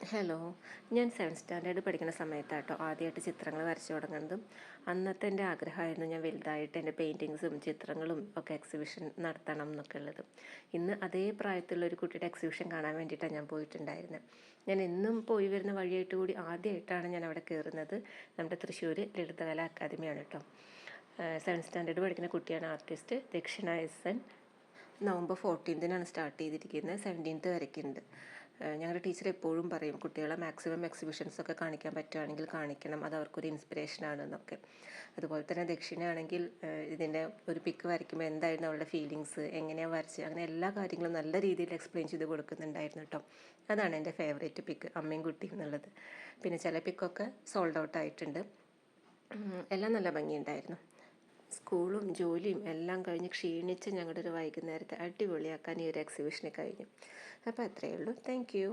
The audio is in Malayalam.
ഹലോ, ഞാൻ 7th സ്റ്റാൻഡേർഡ് പഠിക്കുന്ന സമയത്താട്ടോ ആദ്യമായിട്ട് ചിത്രങ്ങൾ വരച്ചു തുടങ്ങുന്നതും. അന്നത്തെ എൻ്റെ ആഗ്രഹമായിരുന്നു ഞാൻ വലുതായിട്ട് എൻ്റെ പെയിൻറ്റിങ്സും ചിത്രങ്ങളും ഒക്കെ എക്സിബിഷൻ നടത്തണം എന്നൊക്കെ ഉള്ളത്. ഇന്ന് അതേ പ്രായത്തിലുള്ള ഒരു കുട്ടിയുടെ എക്സിബിഷൻ കാണാൻ വേണ്ടിയിട്ടാണ് ഞാൻ പോയിട്ടുണ്ടായിരുന്നത്. ഞാൻ എന്നും പോയി വരുന്ന വഴിയായിട്ട് കൂടി ആദ്യമായിട്ടാണ് ഞാൻ അവിടെ കയറുന്നത്. നമ്മുടെ തൃശ്ശൂർ ലളിതകലാ അക്കാദമിയാണ് കേട്ടോ. 7th സ്റ്റാൻഡേർഡ് പഠിക്കുന്ന കുട്ടിയാണ് ആർട്ടിസ്റ്റ് ദക്ഷിണ എസ്. നവംബർ 14-നാണ് സ്റ്റാർട്ട് ചെയ്തിരിക്കുന്നത്. 17th വരയ്ക്കുന്നുണ്ട്. ഞങ്ങളുടെ ടീച്ചർ എപ്പോഴും പറയും കുട്ടികളെ മാക്സിമം എക്സിബിഷൻസൊക്കെ കാണിക്കാൻ പറ്റുകയാണെങ്കിൽ കാണിക്കണം, അത് അവർക്കൊരു ഇൻസ്പിറേഷനാണ് എന്നൊക്കെ. അതുപോലെ തന്നെ ദക്ഷിണയാണെങ്കിൽ ഇതിൻ്റെ ഒരു പിക്ക് വരയ്ക്കുമ്പോൾ എന്തായിരുന്നു അവളുടെ ഫീലിങ്സ്, എങ്ങനെയാണ് വരച്ച്, അങ്ങനെ എല്ലാ കാര്യങ്ങളും നല്ല രീതിയിൽ എക്സ്പ്ലെയിൻ ചെയ്ത് കൊടുക്കുന്നുണ്ടായിരുന്നു കേട്ടോ. അതാണ് എൻ്റെ ഫേവറേറ്റ് പിക്ക്, അമ്മയും കുട്ടിയും എന്നുള്ളത്. പിന്നെ ചില പിക്കൊക്കെ സോൾഡ് ഔട്ട് ആയിട്ടുണ്ട്. എല്ലാം നല്ല ഭംഗിയുണ്ടായിരുന്നു. സ്കൂളും ജോലിയും എല്ലാം കഴിഞ്ഞ് ക്ഷീണിച്ച് ഞങ്ങളുടെ ഒരു വൈകുന്നേരത്തെ അടിപൊളിയാക്കാൻ ഈ ഒരു എക്സിബിഷന് കഴിഞ്ഞു. അപ്പോൾ അത്രയേ ഉള്ളൂ. Thank you.